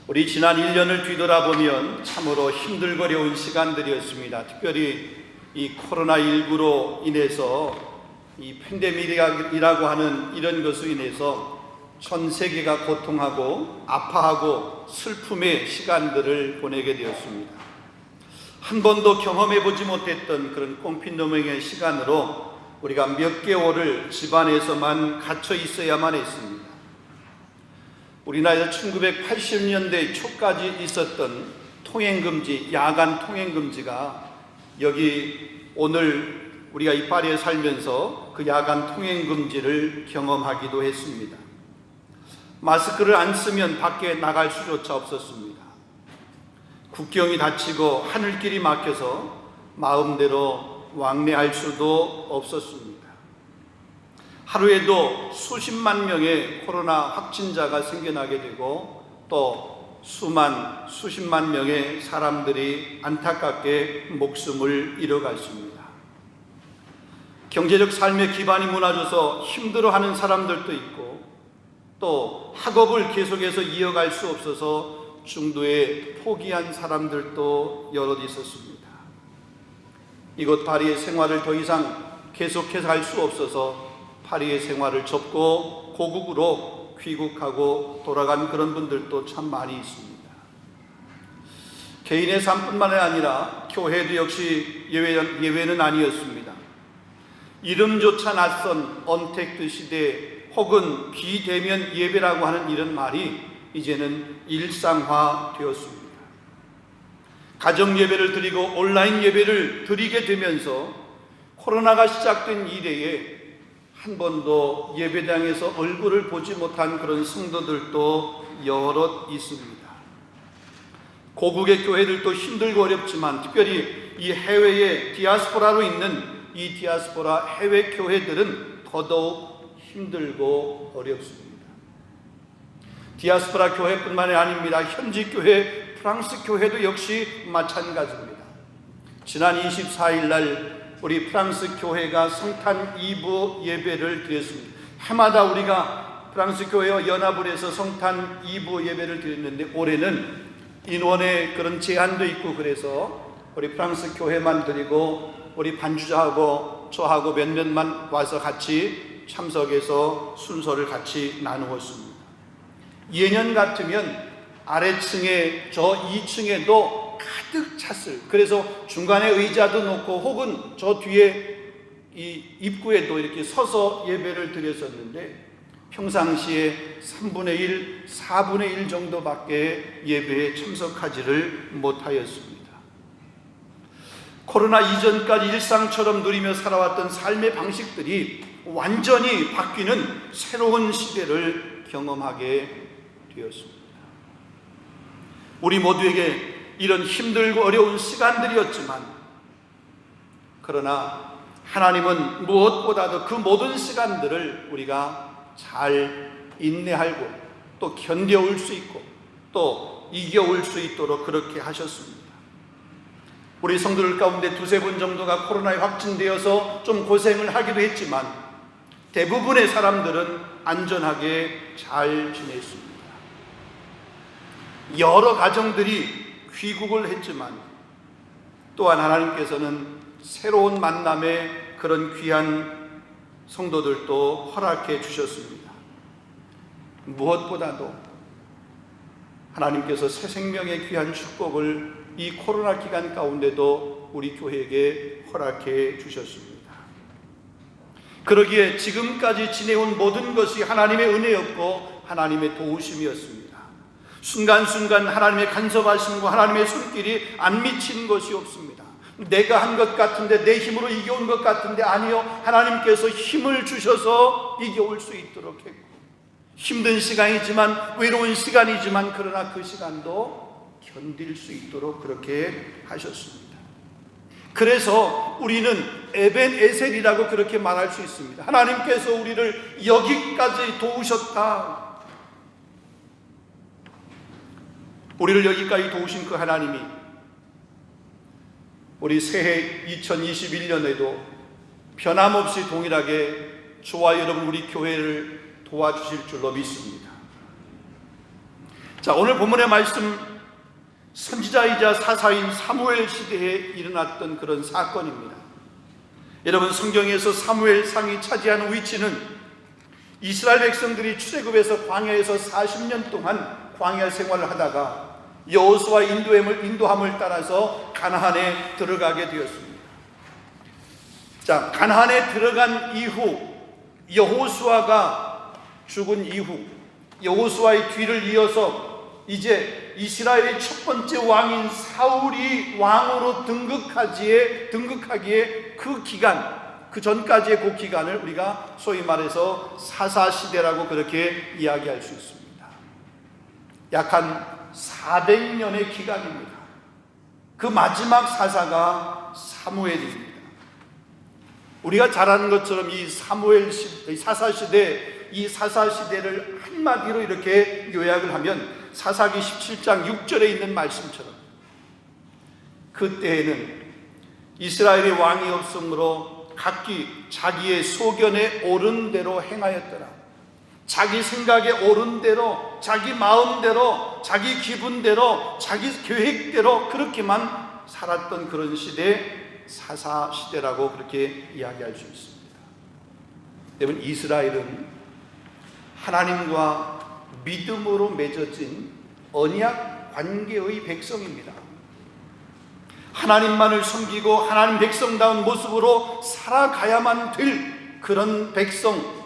우리 지난 1년을 뒤돌아보면 참으로 힘들고 어려운 시간들이었습니다. 특별히 이 코로나19로 인해서 이 팬데믹이라고 하는 이런 것으로 인해서 전 세계가 고통하고 아파하고 슬픔의 시간들을 보내게 되었습니다. 한 번도 경험해 보지 못했던 그런 꽁핀노맹의 시간으로 우리가 몇 개월을 집안에서만 갇혀 있어야만 했습니다. 우리나라에서 1980년대 초까지 있었던 통행금지, 야간 통행금지가 여기 오늘 우리가 이 파리에 살면서 그 야간 통행금지를 경험하기도 했습니다. 마스크를 안 쓰면 밖에 나갈 수조차 없었습니다. 국경이 닫히고 하늘길이 막혀서 마음대로 왕래할 수도 없었습니다. 하루에도 수십만 명의 코로나 확진자가 생겨나게 되고 또 수십만 명의 사람들이 안타깝게 목숨을 잃어갔습니다. 경제적 삶의 기반이 무너져서 힘들어하는 사람들도 있고 또 학업을 계속해서 이어갈 수 없어서 중도에 포기한 사람들도 여럿 있었습니다. 이곳 파리의 생활을 더 이상 계속해서 할 수 없어서 파리의 생활을 접고 고국으로 귀국하고 돌아간 그런 분들도 참 많이 있습니다. 개인의 삶뿐만 아니라 교회도 역시 예외는 아니었습니다. 이름조차 낯선 언택트 시대 혹은 비대면 예배라고 하는 이런 말이 이제는 일상화되었습니다. 가정 예배를 드리고 온라인 예배를 드리게 되면서 코로나가 시작된 이래에 한 번도 예배당에서 얼굴을 보지 못한 그런 성도들도 여럿 있습니다. 고국의 교회들도 힘들고 어렵지만 특별히 이 해외에 디아스포라로 있는 이 디아스포라 해외 교회들은 더더욱 힘들고 어렵습니다. 디아스포라 교회뿐만이 아닙니다. 현지 교회, 프랑스 교회도 역시 마찬가지입니다. 지난 24일 날 우리 프랑스 교회가 성탄 2부 예배를 드렸습니다. 해마다 우리가 프랑스 교회와 연합을 해서 성탄 2부 예배를 드렸는데 올해는 인원의 그런 제한도 있고 그래서 우리 프랑스 교회만 드리고 우리 반주자하고 저하고 몇몇만 와서 같이 참석해서 순서를 같이 나누었습니다. 예년 같으면 아래층에 저 2층에도 가득 찼어요. 그래서 중간에 의자도 놓고 혹은 저 뒤에 이 입구에도 이렇게 서서 예배를 드렸었는데 평상시에 3분의 1, 4분의 1 정도밖에 예배에 참석하지를 못하였습니다. 코로나 이전까지 일상처럼 누리며 살아왔던 삶의 방식들이 완전히 바뀌는 새로운 시대를 경험하게 되었습니다. 우리 모두에게 이런 힘들고 어려운 시간들이었지만 그러나 하나님은 무엇보다도 그 모든 시간들을 우리가 잘 인내하고 또 견뎌올 수 있고 또 이겨올 수 있도록 그렇게 하셨습니다. 우리 성도들 가운데 두세 분 정도가 코로나에 확진되어서 좀 고생을 하기도 했지만 대부분의 사람들은 안전하게 잘 지냈습니다. 여러 가정들이 귀국을 했지만 또한 하나님께서는 새로운 만남의 그런 귀한 성도들도 허락해 주셨습니다. 무엇보다도 하나님께서 새 생명의 귀한 축복을 이 코로나 기간 가운데도 우리 교회에게 허락해 주셨습니다. 그러기에 지금까지 지내온 모든 것이 하나님의 은혜였고 하나님의 도우심이었습니다. 순간순간 하나님의 간섭하심과 하나님의 손길이 안 미친 것이 없습니다. 내가 한 것 같은데 내 힘으로 이겨온 것 같은데 아니요, 하나님께서 힘을 주셔서 이겨올 수 있도록 했고 힘든 시간이지만 외로운 시간이지만 그러나 그 시간도 견딜 수 있도록 그렇게 하셨습니다. 그래서 우리는 에벤에셀이라고 그렇게 말할 수 있습니다. 하나님께서 우리를 여기까지 도우셨다. 우리를 여기까지 도우신 그 하나님이 우리 새해 2021년에도 변함없이 동일하게 저와 여러분 우리 교회를 도와주실 줄로 믿습니다. 자, 오늘 본문의 말씀, 선지자이자 사사인 사무엘 시대에 일어났던 그런 사건입니다. 여러분, 성경에서 사무엘상이 차지하는 위치는 이스라엘 백성들이 출애굽에서 광야에서 40년 동안 광야 생활을 하다가 여호수아 인도함을 따라서 가나안에 들어가게 되었습니다. 자, 가나안에 들어간 이후, 여호수아가 죽은 이후 여호수아의 뒤를 이어서 이제 이스라엘의 첫 번째 왕인 사울이 왕으로 등극하기에 그 기간, 그 전까지의 그 기간을 우리가 소위 말해서 사사시대라고 그렇게 이야기할 수 있습니다. 약 한 400년의 기간입니다. 그 마지막 사사가 사무엘입니다. 우리가 잘 아는 것처럼 이 사사시대, 이 사사시대를 한마디로 이렇게 요약을 하면 사사기 17장 6절에 있는 말씀처럼, 그때에는 이스라엘의 왕이 없으므로 각기 자기의 소견에 옳은 대로 행하였더라. 자기 생각에 옳은 대로, 자기 마음대로, 자기 기분대로, 자기 계획대로 그렇게만 살았던 그런 시대, 사사시대라고 그렇게 이야기할 수 있습니다. 여러분, 이스라엘은 하나님과 믿음으로 맺어진 언약 관계의 백성입니다. 하나님만을 섬기고 하나님 백성다운 모습으로 살아가야만 될 그런 백성,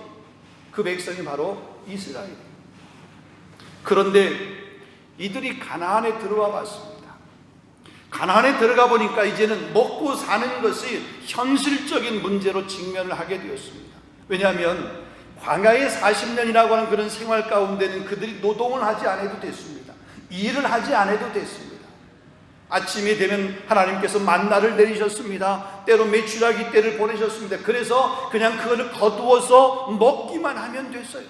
그 백성이 바로 이스라엘입니다. 그런데 이들이 가나안에 들어와 봤습니다. 가나안에 들어가 보니까 이제는 먹고 사는 것이 현실적인 문제로 직면을 하게 되었습니다. 왜냐하면 광야의 40년이라고 하는 그런 생활 가운데는 그들이 노동을 하지 않아도 됐습니다. 일을 하지 않아도 됐습니다. 아침이 되면 하나님께서 만나를 내리셨습니다. 때로 메추라기 때를 보내셨습니다. 그래서 그냥 그거를 거두어서 먹기만 하면 됐어요.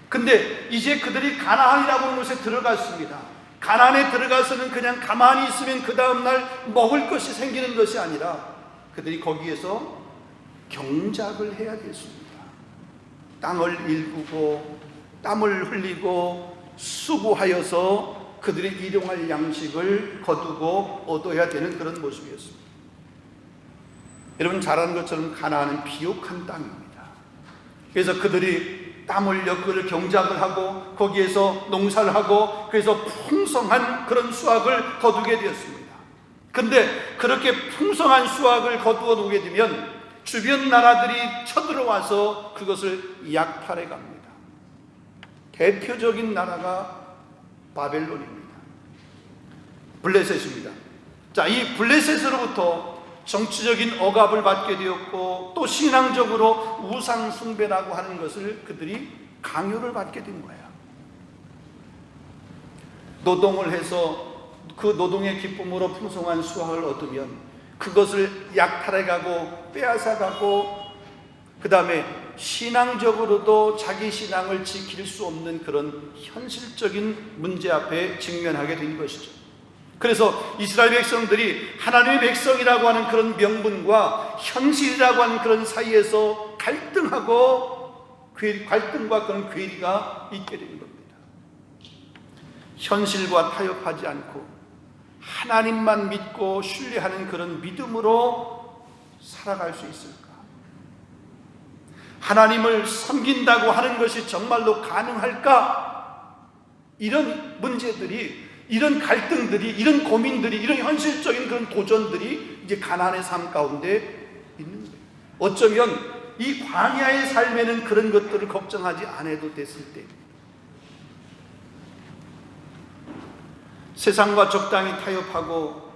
근데 이제 그들이 가나안이라고 하는 곳에 들어갔습니다. 가나안에 들어가서는 그냥 가만히 있으면 그 다음날 먹을 것이 생기는 것이 아니라 그들이 거기에서 경작을 해야 됐습니다. 땅을 일구고 땀을 흘리고 수고하여서 그들이 일용할 양식을 거두고 얻어야 되는 그런 모습이었습니다. 여러분 잘 아는 것처럼 가나안은 비옥한 땅입니다. 그래서 그들이 땀 흘려 그를 경작을 하고 거기에서 농사를 하고 그래서 풍성한 그런 수확을 거두게 되었습니다. 근데 그렇게 풍성한 수확을 거두어 오게 되면 주변 나라들이 쳐들어와서 그것을 약탈해 갑니다. 대표적인 나라가 바벨론입니다. 블레셋입니다. 자, 이 블레셋으로부터 정치적인 억압을 받게 되었고 또 신앙적으로 우상 숭배라고 하는 것을 그들이 강요를 받게 된 거예요. 노동을 해서 그 노동의 기쁨으로 풍성한 수확을 얻으면 그것을 약탈해 가고 빼앗아 가고 그 다음에 신앙적으로도 자기 신앙을 지킬 수 없는 그런 현실적인 문제 앞에 직면하게 된 것이죠. 그래서 이스라엘 백성들이 하나님의 백성이라고 하는 그런 명분과 현실이라고 하는 그런 사이에서 갈등과 그런 괴리가 있게 된 겁니다. 현실과 타협하지 않고 하나님만 믿고 신뢰하는 그런 믿음으로 살아갈 수 있을까? 하나님을 섬긴다고 하는 것이 정말로 가능할까? 이런 문제들이, 이런 갈등들이, 이런 고민들이, 이런 현실적인 그런 도전들이 이제 가나안의 삶 가운데 있는 거예요. 어쩌면 이 광야의 삶에는 그런 것들을 걱정하지 않아도 됐을 때 세상과 적당히 타협하고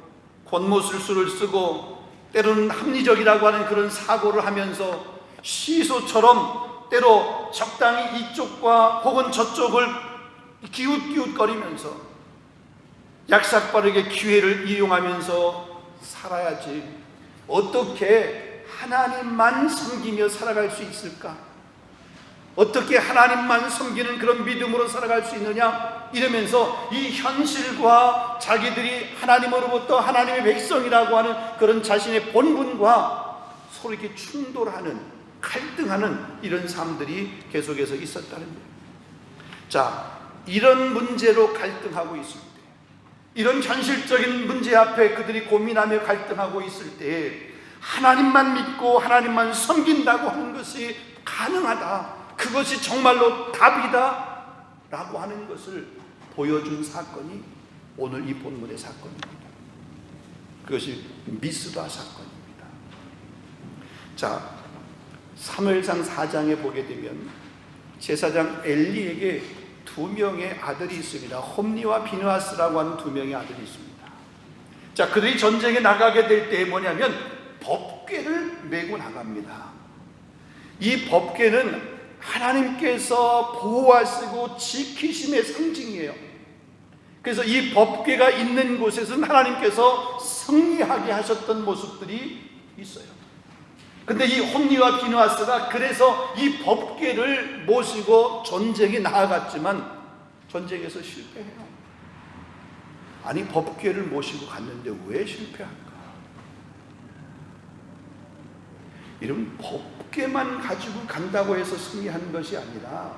권모술수를 쓰고 때로는 합리적이라고 하는 그런 사고를 하면서 시소처럼 때로 적당히 이쪽과 혹은 저쪽을 기웃기웃거리면서 약삭빠르게 기회를 이용하면서 살아야지 어떻게 하나님만 섬기며 살아갈 수 있을까? 어떻게 하나님만 섬기는 그런 믿음으로 살아갈 수 있느냐? 이러면서 이 현실과 자기들이 하나님으로부터 하나님의 백성이라고 하는 그런 자신의 본분과 서로 이렇게 충돌하는, 갈등하는 이런 삶들이 계속해서 있었다는 거예요. 자, 이런 문제로 갈등하고 있을 때, 이런 현실적인 문제 앞에 그들이 고민하며 갈등하고 있을 때 하나님만 믿고 하나님만 섬긴다고 하는 것이 가능하다, 그것이 정말로 답이다 라고 하는 것을 보여준 사건이 오늘 이 본문의 사건입니다. 그것이 미스바 사건입니다. 자, 사무엘상 4장에 보게 되면 제사장 엘리에게 두 명의 아들이 있습니다. 홈니와 비느하스라고 하는 두 명의 아들이 있습니다. 자, 그들이 전쟁에 나가게 될 때 뭐냐면 법궤를 메고 나갑니다. 이 법궤는 하나님께서 보호하시고 지키심의 상징이에요. 그래서 이 법궤가 있는 곳에서는 하나님께서 승리하게 하셨던 모습들이 있어요. 근데 이 홈니와 비느하스가 그래서 이 법궤를 모시고 전쟁에 나아갔지만 전쟁에서 실패해요. 아니, 법궤를 모시고 갔는데 왜 실패할까? 이런 법궤만 가지고 간다고 해서 승리하는 것이 아니라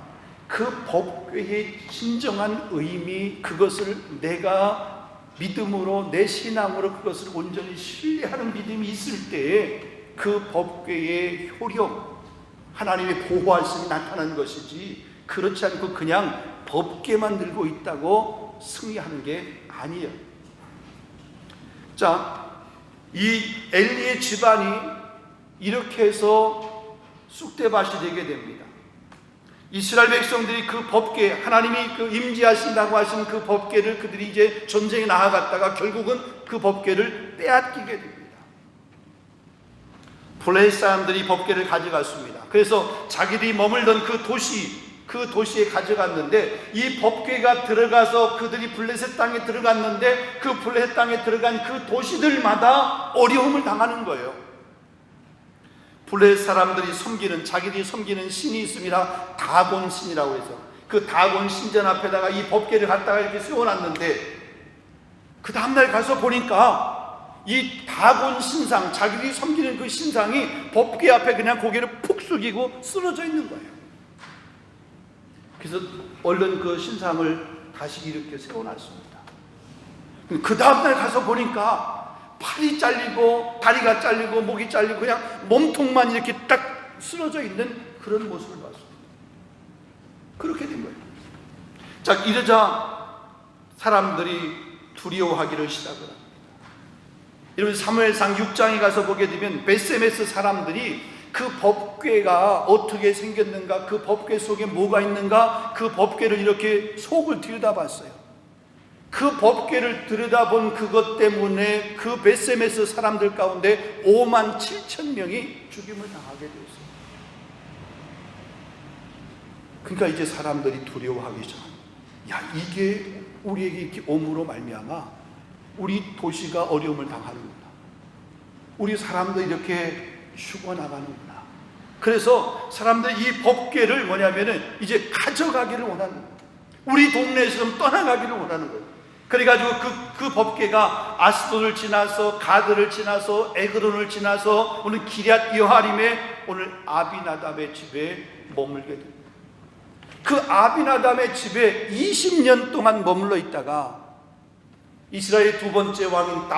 그 법궤의 진정한 의미, 그것을 내가 믿음으로, 내 신앙으로 그것을 온전히 신뢰하는 믿음이 있을 때에 그 법궤의 효력, 하나님의 보호하심이 나타나는 것이지, 그렇지 않고 그냥 법궤만 들고 있다고 승리하는 게 아니에요. 자, 이 엘리의 집안이 이렇게 해서 쑥대밭이 되게 됩니다. 이스라엘 백성들이 그 법궤, 하나님이 그 임재하신다고 하신 그 법궤를 그들이 이제 전쟁에 나아갔다가 결국은 그 법궤를 빼앗기게 됩니다. 블레셋 사람들이 법궤를 가져갔습니다. 그래서 자기들이 머물던 그 도시에 가져갔는데, 이 법궤가 들어가서 그들이 블레셋 땅에 들어갔는데 그 블레셋 땅에 들어간 그 도시들마다 어려움을 당하는 거예요. 블레셋 사람들이 자기들이 섬기는 신이 있습니다. 다곤 신이라고 해서 그 다곤 신전 앞에다가 이 법궤를 갖다가 이렇게 세워놨는데, 그 다음날 가서 보니까 이 다곤 신상, 자기들이 섬기는 그 신상이 법궤 앞에 그냥 고개를 푹 숙이고 쓰러져 있는 거예요. 그래서 얼른 그 신상을 다시 이렇게 세워놨습니다. 그 다음날 가서 보니까 팔이 잘리고 다리가 잘리고 목이 잘리고 그냥 몸통만 이렇게 딱 쓰러져 있는 그런 모습을 봤습니다. 그렇게 된 거예요. 자, 이러자 사람들이 두려워하기를 시작을 합니다. 여러분, 사무엘상 6장에 가서 보게 되면 베세메스 사람들이 그 법궤가 어떻게 생겼는가, 그 법궤 속에 뭐가 있는가, 그 법궤를 이렇게 속을 들여다봤어요. 그 법궤를 들여다본 그것 때문에 그 베세메스 사람들 가운데 5만 7천 명이 죽임을 당하게 되었어요. 그러니까 이제 사람들이 두려워하기 전, 야, 이게 우리에게 이렇게 옴으로 말미암아 우리 도시가 어려움을 당하는구나, 우리 사람도 이렇게 죽어나가는구나. 그래서 사람들이 이 법궤를 뭐냐면은 이제 가져가기를 원하는 거예요. 우리 동네에서 좀 떠나가기를 원하는 거예요. 그래가지고 그 법궤가 아스돗을 지나서 가드를 지나서 에그론을 지나서 오늘 기럇 여하림에 오늘 아비나답의 집에 머물게 됩니다. 그 아비나답의 집에 20년 동안 머물러 있다가 이스라엘 두 번째 왕인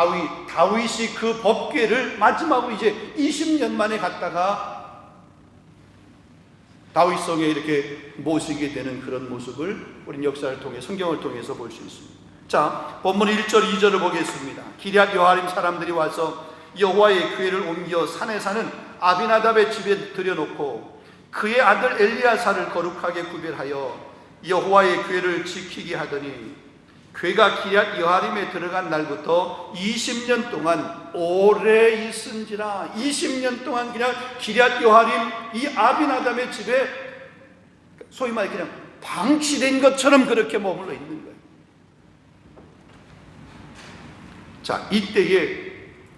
다윗이 그 법궤를 마지막으로 이제 20년 만에 갔다가 다윗성에 이렇게 모시게 되는 그런 모습을 우리는 역사를 통해, 성경을 통해서 볼 수 있습니다. 자, 본문 1절 2절을 보겠습니다. 기럇 여하림 사람들이 와서 여호와의 궤를 옮겨 산에 사는 아비나답의 집에 들여놓고 그의 아들 엘리야사를 거룩하게 구별하여 여호와의 궤를 지키게 하더니, 궤가 기럇 여하림에 들어간 날부터 20년 동안 오래 있은지라, 20년 동안 그냥 기럇 여하림 이 아비나답의 집에 소위 말해 그냥 방치된 것처럼 그렇게 머물러 있는 거예요. 자, 이때에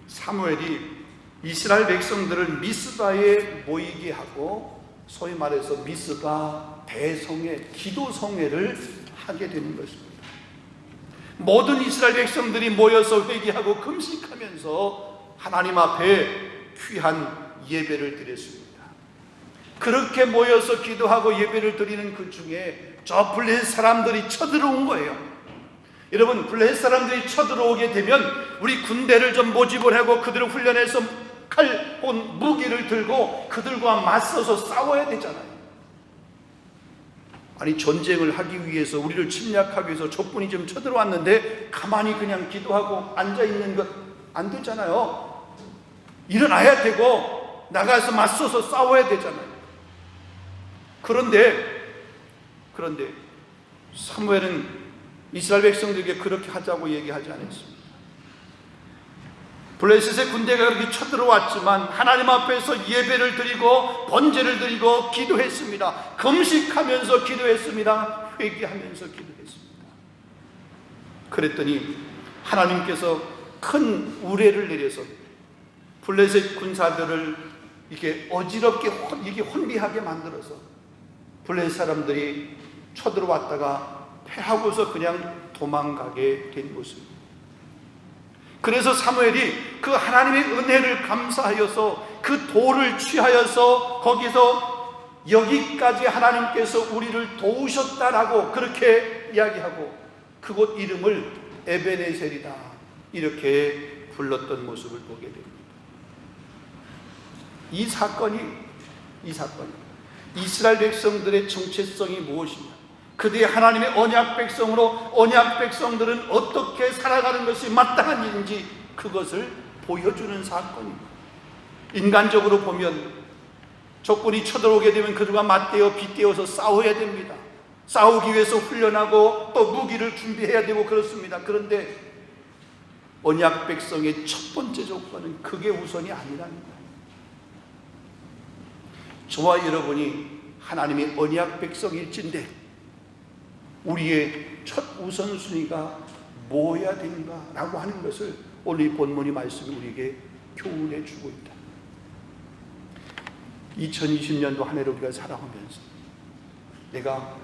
사무엘이 이스라엘 백성들을 미스바에 모이게 하고 소위 말해서 미스바 대성회, 기도성회를 하게 되는 것입니다. 모든 이스라엘 백성들이 모여서 회개하고 금식하면서 하나님 앞에 귀한 예배를 드렸습니다. 그렇게 모여서 기도하고 예배를 드리는 그 중에 저 블레셋 사람들이 쳐들어온 거예요. 여러분, 블레셋 사람들이 쳐들어오게 되면 우리 군대를 좀 모집을 하고 그들을 훈련해서 칼, 온 무기를 들고 그들과 맞서서 싸워야 되잖아요. 아니, 전쟁을 하기 위해서, 우리를 침략하기 위해서 적군이 좀 쳐들어왔는데 가만히 그냥 기도하고 앉아있는 것 안 되잖아요. 일어나야 되고 나가서 맞서서 싸워야 되잖아요. 그런데 사무엘은 이스라엘 백성들에게 그렇게 하자고 얘기하지 않았습니다. 블레셋의 군대가 그렇게 쳐들어왔지만 하나님 앞에서 예배를 드리고 번제를 드리고 기도했습니다. 금식하면서 기도했습니다. 회개하면서 기도했습니다. 그랬더니 하나님께서 큰 우레를 내려서 블레셋 군사들을 이렇게 어지럽게 이게 혼비하게 만들어서 블레셋 사람들이 쳐들어왔다가 패하고서 그냥 도망가게 된 모습입니다. 그래서 사무엘이 그 하나님의 은혜를 감사하여서 그 돌을 취하여서 거기서 여기까지 하나님께서 우리를 도우셨다라고 그렇게 이야기하고 그곳 이름을 에베네셀이다 이렇게 불렀던 모습을 보게 됩니다. 이 사건이 이스라엘 백성들의 정체성이 무엇이냐, 그들이 하나님의 언약 백성으로 언약 백성들은 어떻게 살아가는 것이 마땅한 일인지 그것을 보여주는 사건입니다. 인간적으로 보면 적군이 쳐들어오게 되면 그들과 맞대어 빗대어서 싸워야 됩니다. 싸우기 위해서 훈련하고 또 무기를 준비해야 되고 그렇습니다. 그런데 언약 백성의 첫 번째 조건은 그게 우선이 아니라는 거예요. 저와 여러분이 하나님의 언약 백성일진데 우리의 첫 우선순위가 뭐야 되는가라고 하는 것을 오늘 이 본문의 말씀이 우리에게 교훈해 주고 있다. 2020년도 한 해를 우리가 살아가면서 내가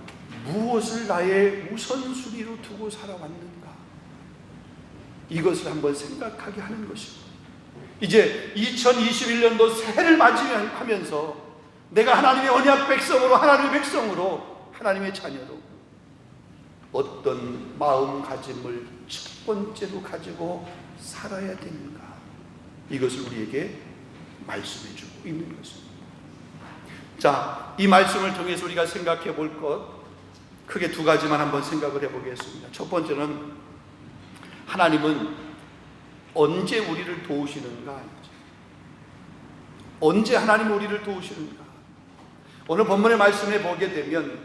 무엇을 나의 우선순위로 두고 살아왔는가, 이것을 한번 생각하게 하는 것입니다. 이제 2021년도 새해를 맞이하면서 내가 하나님의 언약 백성으로, 하나님의 백성으로, 하나님의 자녀로 어떤 마음가짐을 첫 번째로 가지고 살아야 되는가, 이것을 우리에게 말씀해 주고 있는 것입니다. 자, 이 말씀을 통해서 우리가 생각해 볼 것 크게 두 가지만 한번 생각을 해 보겠습니다. 첫 번째는 하나님은 언제 우리를 도우시는가, 언제 하나님은 우리를 도우시는가. 오늘 본문의 말씀에 보게 되면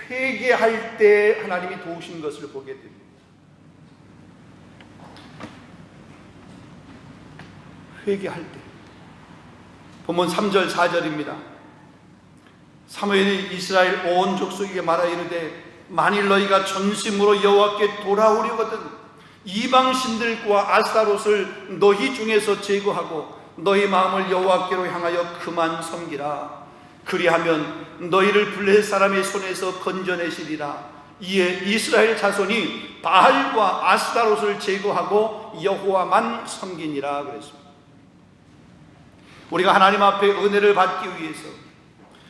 회개할 때 하나님이 도우신 것을 보게 됩니다. 회개할 때. 본문 3절 4절입니다. 사무엘이 이스라엘 온 족속에게 말하 이르되 만일 너희가 전심으로 여호와께 돌아오려거든 이방 신들과 아스타롯을 너희 중에서 제거하고 너희 마음을 여호와께로 향하여 그만 섬기라. 그리하면 너희를 블레셋 사람의 손에서 건져내시리라. 이에 이스라엘 자손이 바알과 아스타롯을 제거하고 여호와만 섬기니라 그랬습니다. 우리가 하나님 앞에 은혜를 받기 위해서,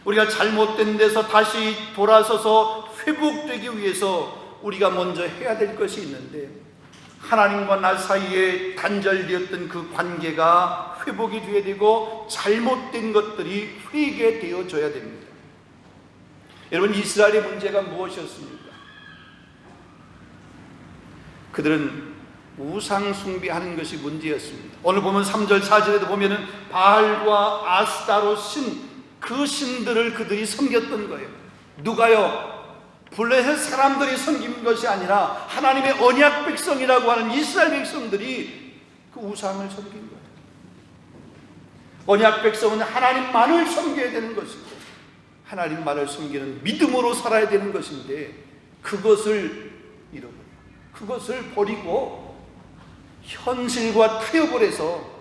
우리가 잘못된 데서 다시 돌아서서 회복되기 위해서 우리가 먼저 해야 될 것이 있는데, 하나님과 나 사이에 단절되었던 그 관계가 회복이 되어야 되고 잘못된 것들이 회개되어져야 됩니다. 여러분, 이스라엘의 문제가 무엇이었습니까? 그들은 우상 숭배하는 것이 문제였습니다. 오늘 보면 3절 4절에도 보면은 바알과 아스타롯 신, 그 신들을 그들이 섬겼던 거예요. 누가요? 블레셋 사람들이 섬긴 것이 아니라 하나님의 언약 백성이라고 하는 이스라엘 백성들이 그 우상을 섬긴 거예요. 언약 백성은 하나님만을 섬겨야 되는 것이고 하나님만을 섬기는 믿음으로 살아야 되는 것인데 그것을 잃어버려요. 그것을 버리고 현실과 타협을 해서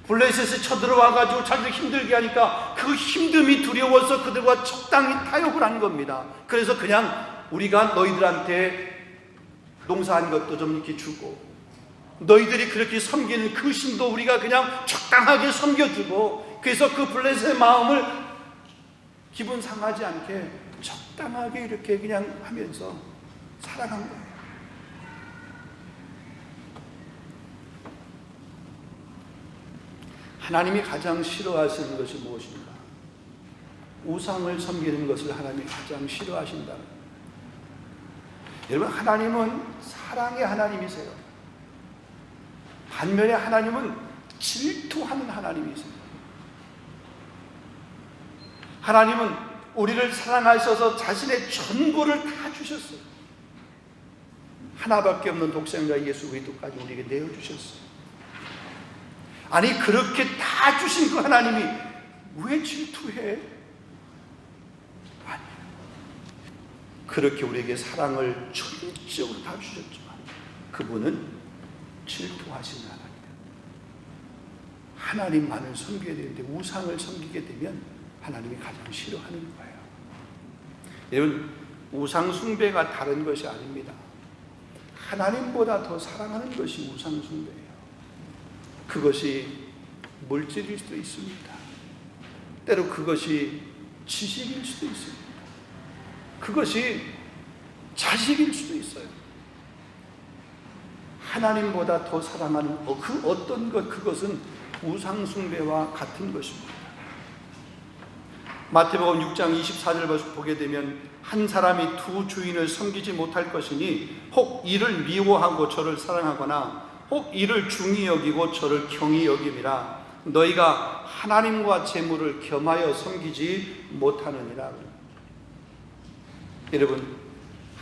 블레셋에 쳐들어와가지고 자기들 힘들게 하니까 그 힘듦이 두려워서 그들과 적당히 타협을 한 겁니다. 그래서 그냥 우리가 너희들한테 농사한 것도 좀 이렇게 주고 너희들이 그렇게 섬기는 그 신도 우리가 그냥 적당하게 섬겨주고 그래서 그 블레셋의 마음을 기분 상하지 않게 적당하게 이렇게 그냥 하면서 살아간 거예요. 하나님이 가장 싫어하시는 것이 무엇인가? 우상을 섬기는 것을 하나님이 가장 싫어하신다. 여러분, 하나님은 사랑의 하나님이세요. 반면에 하나님은 질투하는 하나님이세요. 하나님은 우리를 사랑하셔서 자신의 전부를 다 주셨어요. 하나밖에 없는 독생자 예수 그리스도까지 우리에게 내어주셨어요. 아니, 그렇게 다 주신 그 하나님이 왜 질투해? 아니, 그렇게 우리에게 사랑을 전적으로 다 주셨지만 그분은 질투하신 하나님. 하나님만을 섬겨야 되는데 우상을 섬기게 되면 하나님이 가장 싫어하는 거예요. 여러분, 우상 숭배가 다른 것이 아닙니다. 하나님보다 더 사랑하는 것이 우상 숭배예요. 그것이 물질일 수도 있습니다. 때로 그것이 지식일 수도 있습니다. 그것이 자식일 수도 있어요. 하나님보다 더 사랑하는 그 어떤 것, 그것은 우상 숭배와 같은 것입니다. 마태복음 6장 24절 보게 되면 한 사람이 두 주인을 섬기지 못할 것이니 혹 이를 미워하고 저를 사랑하거나 혹 이를 중히 여기고 저를 경히 여김이라. 너희가 하나님과 재물을 겸하여 섬기지 못하느니라. 여러분,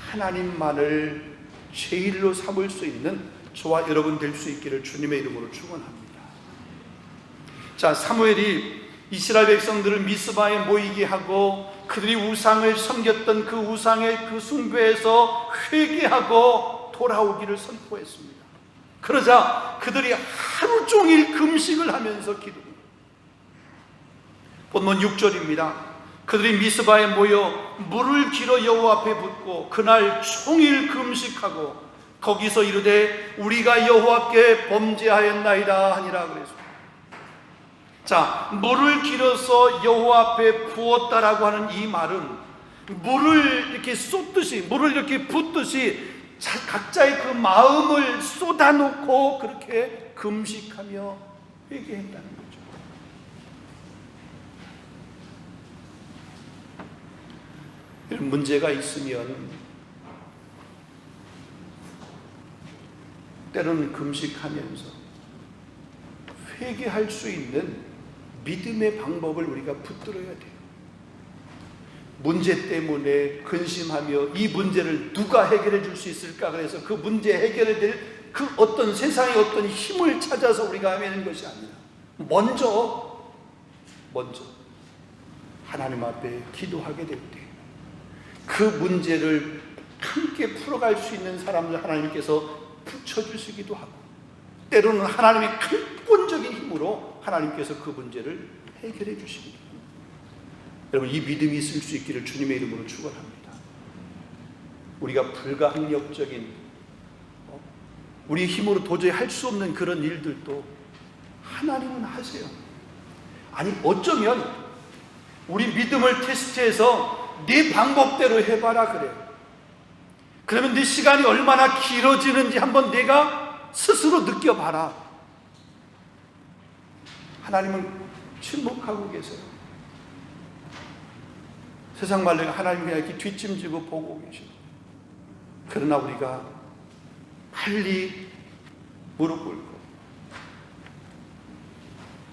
하나님만을 제일로 삼을 수 있는 저와 여러분 될 수 있기를 주님의 이름으로 축원합니다. 자, 사무엘이 이스라엘 백성들을 미스바에 모이게 하고 그들이 우상을 섬겼던 그 우상의 그 숭배에서 회개하고 돌아오기를 선포했습니다. 그러자 그들이 하루 종일 금식을 하면서 기도합니다. 본문 6절입니다. 그들이 미스바에 모여 물을 길어 여호와 앞에 붓고 그날 종일 금식하고 거기서 이르되 우리가 여호와께 범죄하였나이다 하니라 그랬습니다. 자, 물을 길어서 여호와 앞에 부었다라고 하는 이 말은 물을 이렇게 쏟듯이, 물을 이렇게 붓듯이 각자의 그 마음을 쏟아놓고 그렇게 금식하며 회개했다는 거죠. 이런 문제가 있으면 때로는 금식하면서 회개할 수 있는 믿음의 방법을 우리가 붙들어야 돼요. 문제 때문에 근심하며 이 문제를 누가 해결해 줄 수 있을까, 그래서 그 문제 해결해 될 그 어떤 세상의 어떤 힘을 찾아서 우리가 하는 것이 아니라 먼저 하나님 앞에 기도하게 될 때 그 문제를 함께 풀어갈 수 있는 사람을 하나님께서 붙여주시기도 하고, 때로는 하나님의 근본적인 힘으로 하나님께서 그 문제를 해결해 주십니다. 여러분, 이 믿음이 있을 수 있기를 주님의 이름으로 축원합니다. 우리가 불가항력적인, 우리 힘으로 도저히 할 수 없는 그런 일들도 하나님은 하세요. 아니, 어쩌면 우리 믿음을 테스트해서 네 방법대로 해봐라 그래요. 그러면 네 시간이 얼마나 길어지는지 한번 내가 스스로 느껴봐라. 하나님은 침묵하고 계세요. 세상 말로 하나님 그냥 이렇게 뒷짐지고 보고 계시죠. 그러나 우리가 빨리 무릎 꿇고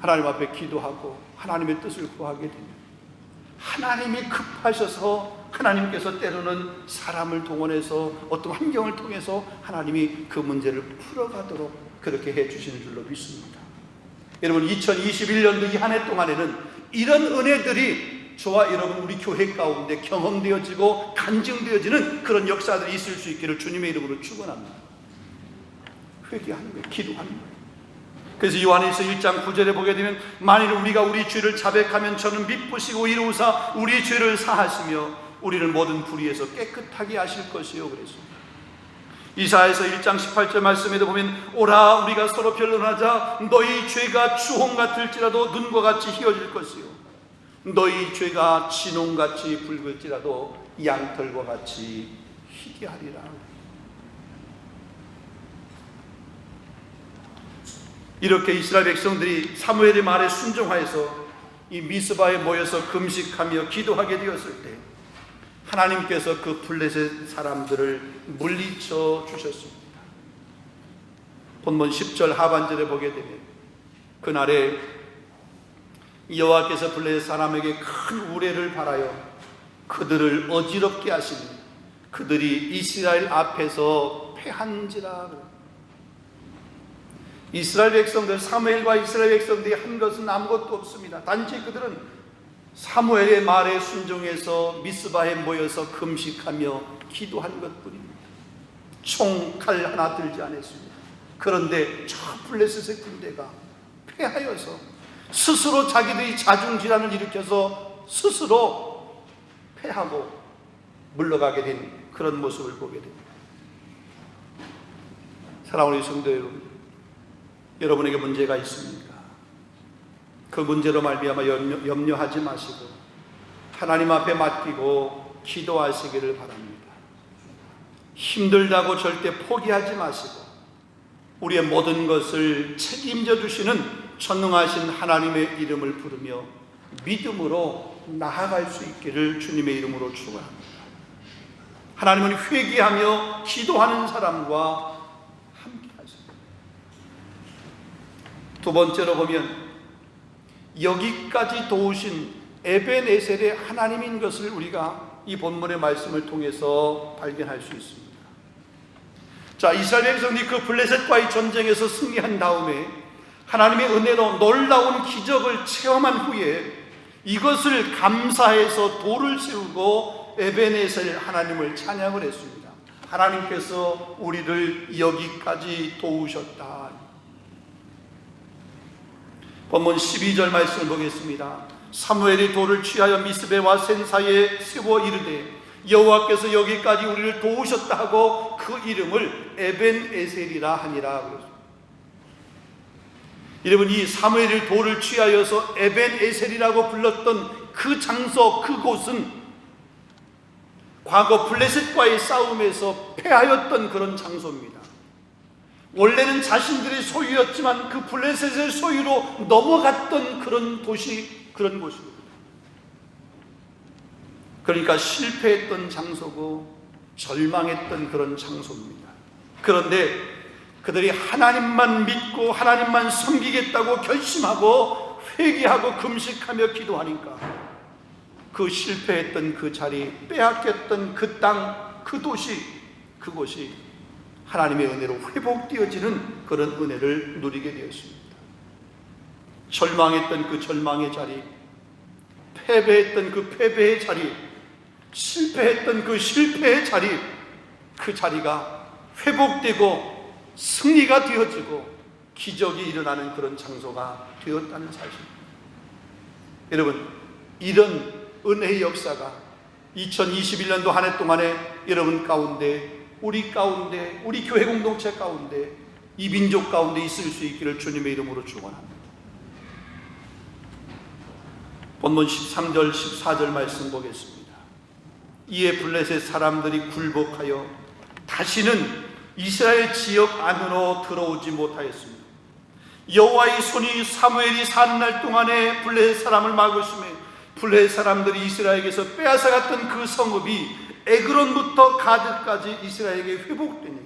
하나님 앞에 기도하고 하나님의 뜻을 구하게 되면 하나님이 급하셔서 하나님께서 때로는 사람을 동원해서 어떤 환경을 통해서 하나님이 그 문제를 풀어가도록 그렇게 해주시는 줄로 믿습니다. 여러분, 2021년도 이 한 해 동안에는 이런 은혜들이 저와 여러분 우리 교회 가운데 경험되어지고 간증되어지는 그런 역사들이 있을 수 있기를 주님의 이름으로 축원합니다. 회개하는 거예요. 기도하는 거예요. 그래서 요한일서 1장 9절에 보게 되면 만일 우리가 우리 죄를 자백하면 저는 미쁘시고 이루사 우리 죄를 사하시며 우리를 모든 불의에서 깨끗하게 하실 것이요 그랬습니다. 이사야서 1장 18절 말씀에도 보면 오라 우리가 서로 변론하자. 너희 죄가 주홍 같을지라도 눈과 같이 희어질 것이요 너희 죄가 진홍같이 붉을지라도 양털과 같이 희귀하리라. 이렇게 이스라엘 백성들이 사무엘의 말에 순종하여서 이 미스바에 모여서 금식하며 기도하게 되었을 때 하나님께서 그 블레셋 사람들을 물리쳐 주셨습니다. 본문 10절 하반절에 보게 되면 그날에 여호와께서 블레셋 사람에게 큰 우레를 발하여 그들을 어지럽게 하시니 그들이 이스라엘 앞에서 패한지라. 이스라엘 백성들, 사무엘과 이스라엘 백성들이 한 것은 아무것도 없습니다. 단지 그들은 사무엘의 말에 순종해서 미스바에 모여서 금식하며 기도한 것뿐입니다. 총 칼 하나 들지 않았습니다. 그런데 저 블레셋의 군대가 패하여서 스스로 자기들이 자중질환을 일으켜서 스스로 패하고 물러가게 된 그런 모습을 보게 됩니다. 사랑하는 성도 여러분, 여러분에게 문제가 있습니까? 그 문제로 말미암아 염려하지 마시고 하나님 앞에 맡기고 기도하시기를 바랍니다. 힘들다고 절대 포기하지 마시고 우리의 모든 것을 책임져 주시는 전능하신 하나님의 이름을 부르며 믿음으로 나아갈 수 있기를 주님의 이름으로 축원합니다. 하나님은 회개하며 기도하는 사람과 함께 하십니다. 두 번째로 보면 여기까지 도우신 에벤에셀의 하나님인 것을 우리가 이 본문의 말씀을 통해서 발견할 수 있습니다. 자, 이스라엘 백성이 그 블레셋과의 전쟁에서 승리한 다음에 하나님의 은혜로 놀라운 기적을 체험한 후에 이것을 감사해서 돌을 세우고 에벤에셀 하나님을 찬양을 했습니다. 하나님께서 우리를 여기까지 도우셨다. 본문 12절 말씀을 보겠습니다. 사무엘이 돌을 취하여 미스베와 센 사이에 세워 이르되 여호와께서 여기까지 우리를 도우셨다 하고 그 이름을 에벤에셀이라 하니라. 여러분, 이 사무엘이 돌을 취하여서 에벤에셀이라고 불렀던 그 장소, 그곳은 과거 블레셋과의 싸움에서 패하였던 그런 장소입니다. 원래는 자신들의 소유였지만 그 블레셋의 소유로 넘어갔던 그런 도시, 그런 곳입니다. 그러니까 실패했던 장소고 절망했던 그런 장소입니다. 그런데 그들이 하나님만 믿고 하나님만 섬기겠다고 결심하고 회개하고 금식하며 기도하니까 그 실패했던 그 자리, 빼앗겼던 그 땅, 그 도시, 그곳이 하나님의 은혜로 회복되어지는 그런 은혜를 누리게 되었습니다. 절망했던 그 절망의 자리, 패배했던 그 패배의 자리, 실패했던 그 실패의 자리, 그 자리가 회복되고 승리가 되어지고 기적이 일어나는 그런 장소가 되었다는 사실입니다. 여러분, 이런 은혜의 역사가 2021년도 한 해 동안에 여러분 가운데, 우리 가운데, 우리 교회 공동체 가운데, 이 민족 가운데 있을 수 있기를 주님의 이름으로 축원합니다. 본문 13절 14절 말씀 보겠습니다. 이에 블레셋 사람들이 굴복하여 다시는 이스라엘 지역 안으로 들어오지 못하였습니다. 여호와의 손이 사무엘이 사는 날 동안에 블레셋 사람을 막으시며 블레셋 사람들이 이스라엘에게서 빼앗아갔던 그 성읍이 에그론부터 가드까지 이스라엘에게 회복되니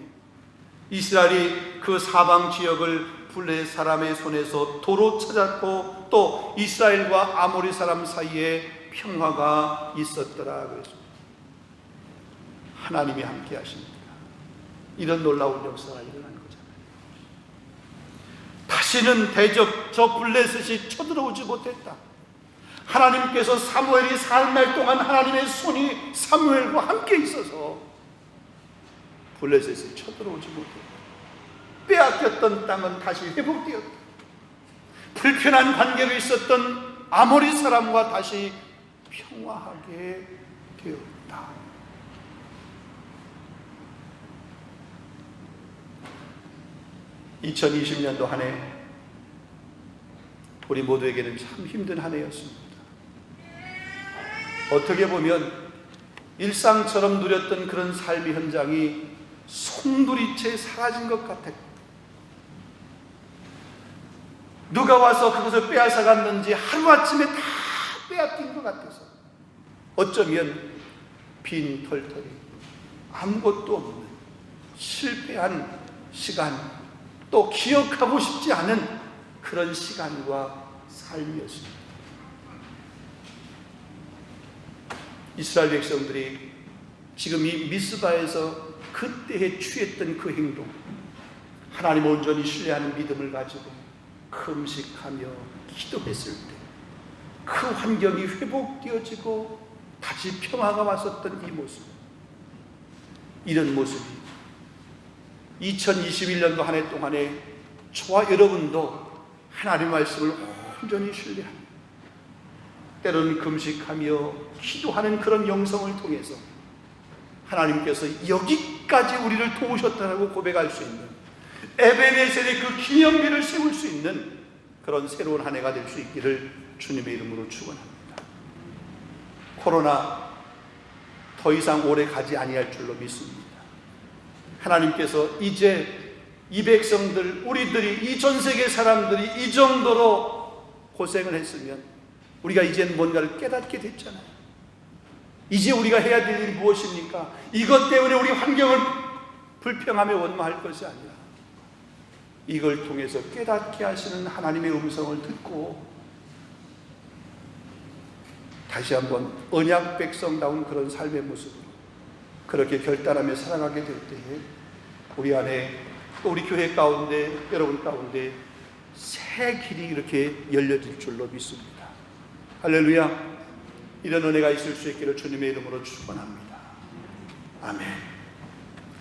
이스라엘이 그 사방 지역을 블레셋 사람의 손에서 도로 찾았고 또 이스라엘과 아모리 사람 사이에 평화가 있었더라. 그랬습니다. 하나님이 함께 하십니다. 이런 놀라운 역사가 일어난 거잖아요. 다시는 대적 저 블레셋이 쳐들어오지 못했다. 하나님께서 사무엘이 사는 날 동안 하나님의 손이 사무엘과 함께 있어서 블레셋이 쳐들어오지 못했다. 빼앗겼던 땅은 다시 회복되었다. 불편한 관계로 있었던 아모리 사람과 다시 평화하게 되었다. 2020년도 한 해 우리 모두에게는 참 힘든 한 해였습니다. 어떻게 보면 일상처럼 누렸던 그런 삶의 현장이 송두리째 사라진 것 같아요. 누가 와서 그것을 빼앗아 갔는지 하루아침에 다 빼앗긴 것 같아서 어쩌면 빈 털털이 아무것도 없는 실패한 시간, 또 기억하고 싶지 않은 그런 시간과 삶이었습니다. 이스라엘 백성들이 지금 이 미스바에서 그때에 취했던 그 행동, 하나님 온전히 신뢰하는 믿음을 가지고 금식하며 기도했을 때 그 환경이 회복되어지고 다시 평화가 왔었던 이 모습, 이런 모습이 2021년도 한 해 동안에 저와 여러분도 하나님의 말씀을 온전히 신뢰하며 때로는 금식하며 기도하는 그런 영성을 통해서 하나님께서 여기까지 우리를 도우셨다고 고백할 수 있는, 에베네셀의 그 기념비를 세울 수 있는 그런 새로운 한 해가 될 수 있기를 주님의 이름으로 축원합니다. 코로나 더 이상 오래 가지 아니할 줄로 믿습니다. 하나님께서 이제 이 백성들, 우리들이, 이 전 세계 사람들이 이 정도로 고생을 했으면 우리가 이제는 뭔가를 깨닫게 됐잖아요. 이제 우리가 해야 될 일이 무엇입니까? 이것 때문에 우리 환경을 불평하며 원망할 것이 아니라 이걸 통해서 깨닫게 하시는 하나님의 음성을 듣고 다시 한번 언약 백성다운 그런 삶의 모습으로 그렇게 결단하며 살아가게 될 때에 우리 안에, 또 우리 교회 가운데, 여러분 가운데 새 길이 이렇게 열려질 줄로 믿습니다. 할렐루야. 이런 은혜가 있을 수 있기를 주님의 이름으로 축원합니다. 아멘.